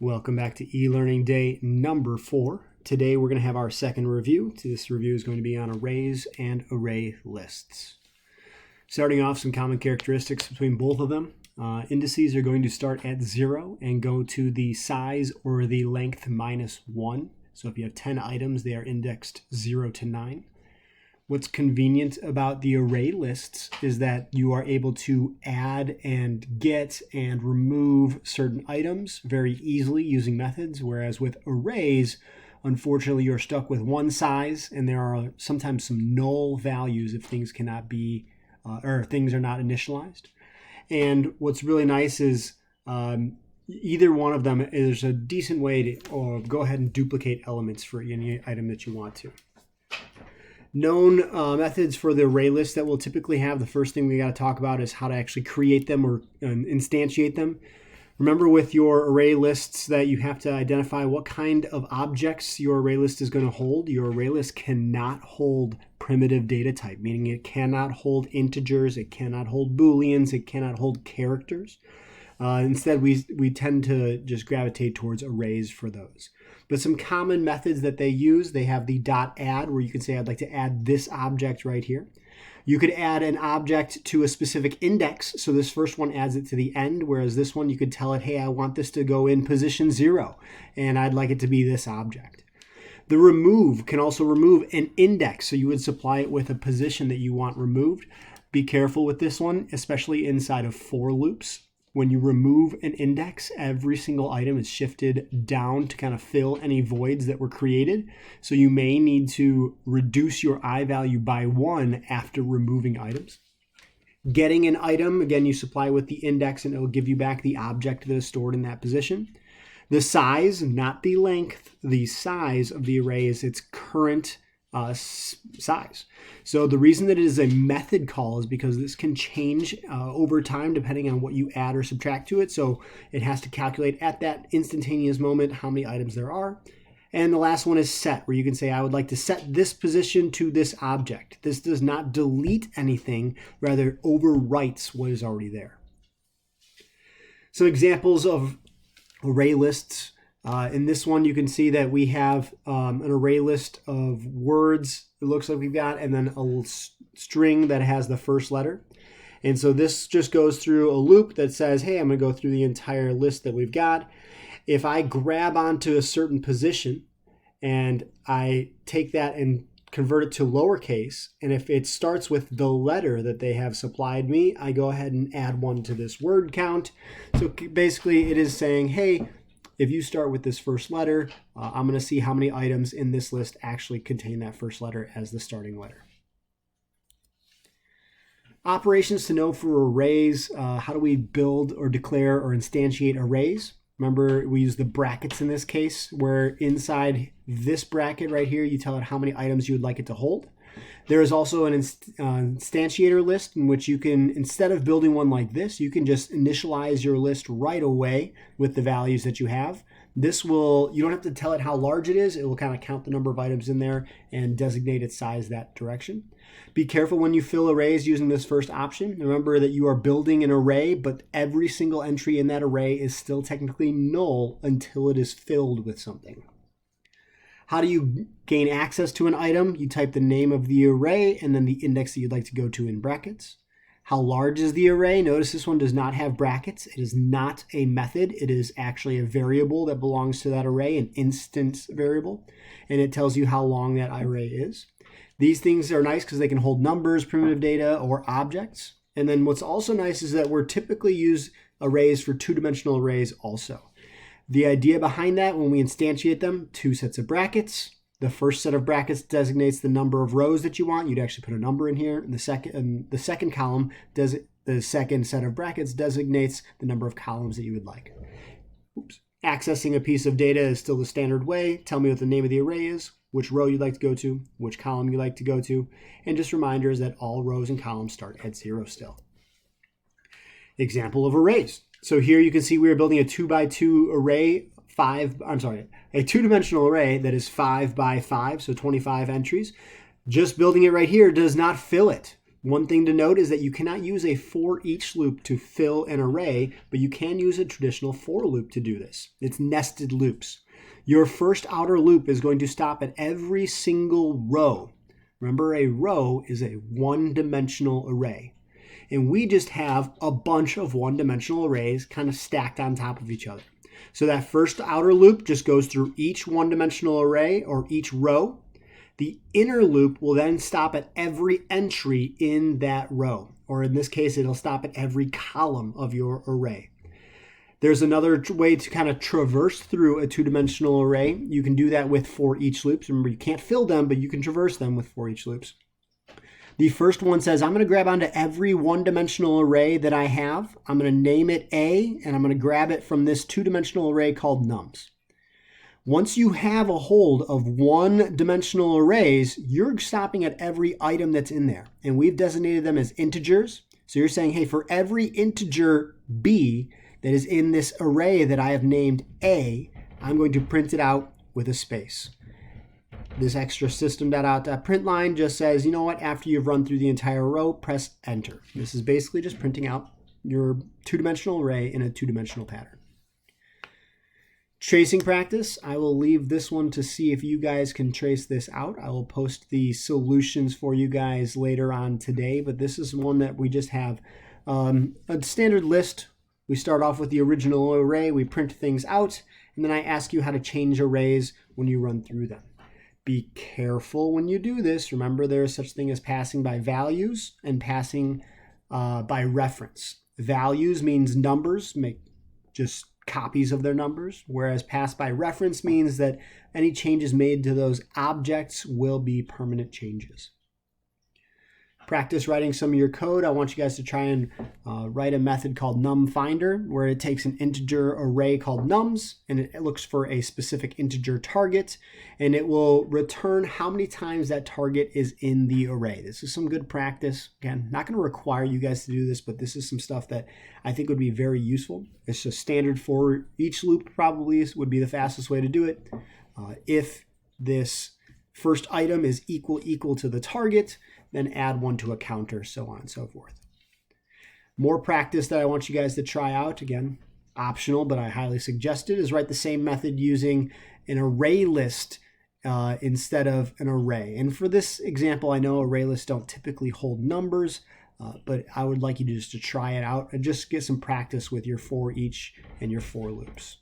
Welcome back to e-learning day number 4. Today we're going to have our second review. This review is going to be on arrays and array lists. Starting off, some common characteristics between both of them. Indices are going to start at 0 and go to the size or the length minus 1. So if you have 10 items, they are indexed 0 to 9. What's convenient about the array lists is that you are able to add and get and remove certain items very easily using methods, whereas with arrays, unfortunately, you're stuck with one size, and there are sometimes some null values if things cannot be, or things are not initialized. And what's really nice is either one of them is a decent way to go ahead and duplicate elements for any item that you want to. Known methods for the array list that we'll typically have, the first thing we got to talk about is how to actually create them or instantiate them. Remember with your array lists that you have to identify what kind of objects your array list is going to hold. Your array list cannot hold primitive data type, meaning it cannot hold integers, it cannot hold booleans, it cannot hold characters. Instead, we tend to just gravitate towards arrays for those. But some common methods that they use, they have the .add, where you can say, I'd like to add this object right here. You could add an object to a specific index. So this first one adds it to the end, whereas this one, you could tell it, hey, I want this to go in position 0, and I'd like it to be this object. The remove can also remove an index. So you would supply it with a position that you want removed. Be careful with this one, especially inside of for loops. When you remove an index, every single item is shifted down to kind of fill any voids that were created. So you may need to reduce your I value by 1 after removing items. Getting an item, again, you supply with the index and it will give you back the object that is stored in that position. The size, not the length, the size of the array is its current size. So the reason that it is a method call is because this can change over time depending on what you add or subtract to it. So it has to calculate at that instantaneous moment how many items there are. And the last one is set, where you can say, I would like to set this position to this object. This does not delete anything, rather overwrites what is already there. Some examples of array lists. In this one, you can see that we have an array list of words, it looks like we've got, and then a string that has the first letter. And so this just goes through a loop that says, hey, I'm going to go through the entire list that we've got. If I grab onto a certain position and I take that and convert it to lowercase, and if it starts with the letter that they have supplied me, I go ahead and add 1 to this word count. So basically it is saying, hey, if you start with this first letter, I'm going to see how many items in this list actually contain that first letter as the starting letter. Operations to know for arrays. How do we build or declare or instantiate arrays? Remember, we use the brackets in this case, where inside this bracket right here, you tell it how many items you would like it to hold. There is also an instantiator list in which you can, instead of building one like this, you can just initialize your list right away with the values that you have. This will, you don't have to tell it how large it is. It will kind of count the number of items in there and designate its size that direction. Be careful when you fill arrays using this first option. Remember that you are building an array, but every single entry in that array is still technically null until it is filled with something. How do you gain access to an item? You type the name of the array and then the index that you'd like to go to in brackets. How large is the array? Notice this one does not have brackets. It is not a method. It is actually a variable that belongs to that array, an instance variable, and it tells you how long that array is. These things are nice because they can hold numbers, primitive data, or objects. And then what's also nice is that we're typically use arrays for two-dimensional arrays also. The idea behind that, when we instantiate them, 2 sets of brackets. The first set of brackets designates the number of rows that you want. You'd actually put a number in here. And the second column, the second set of brackets designates the number of columns that you would like. Oops. Accessing a piece of data is still the standard way. Tell me what the name of the array is, which row you'd like to go to, which column you'd like to go to, and just reminders that all rows and columns start at 0 still. Example of arrays. So here you can see we are building a 2x2 array, a two-dimensional array that is 5 by 5, so 25 entries. Just building it right here does not fill it. One thing to note is that you cannot use a for each loop to fill an array, but you can use a traditional for loop to do this. It's nested loops. Your first outer loop is going to stop at every single row. Remember, a row is a one-dimensional array. And we just have a bunch of one-dimensional arrays kind of stacked on top of each other. So that first outer loop just goes through each one-dimensional array or each row. The inner loop will then stop at every entry in that row, or in this case, it'll stop at every column of your array. There's another way to kind of traverse through a two-dimensional array. You can do that with for each loops. Remember, you can't fill them, but you can traverse them with for each loops. The first one says, I'm going to grab onto every one-dimensional array that I have. I'm going to name it A, and I'm going to grab it from this two-dimensional array called nums. Once you have a hold of one-dimensional arrays, you're stopping at every item that's in there. And we've designated them as integers. So you're saying, hey, for every integer B that is in this array that I have named A, I'm going to print it out with a space. This extra system.out.print line just says, you know what, after you've run through the entire row, press enter. This is basically just printing out your two-dimensional array in a two-dimensional pattern. Tracing practice, I will leave this one to see if you guys can trace this out. I will post the solutions for you guys later on today, but this is one that we just have a standard list. We start off with the original array, we print things out, and then I ask you how to change arrays when you run through them. Be careful when you do this. Remember, there is such thing as passing by values and passing by reference. Values means numbers, make just copies of their numbers, whereas pass by reference means that any changes made to those objects will be permanent changes. Practice writing some of your code. I want you guys to try and write a method called numFinder, where it takes an integer array called nums, and it looks for a specific integer target, and it will return how many times that target is in the array. This is some good practice. Again, not going to require you guys to do this, but this is some stuff that I think would be very useful. It's just standard for each loop probably would be the fastest way to do it. If this first item is equal to the target, then add one to a counter, so on and so forth. More practice that I want you guys to try out, again, optional, but I highly suggest it, is write the same method using an array list instead of an array. And for this example, I know array lists don't typically hold numbers, but I would like you to just to try it out and just get some practice with your for each and your for loops.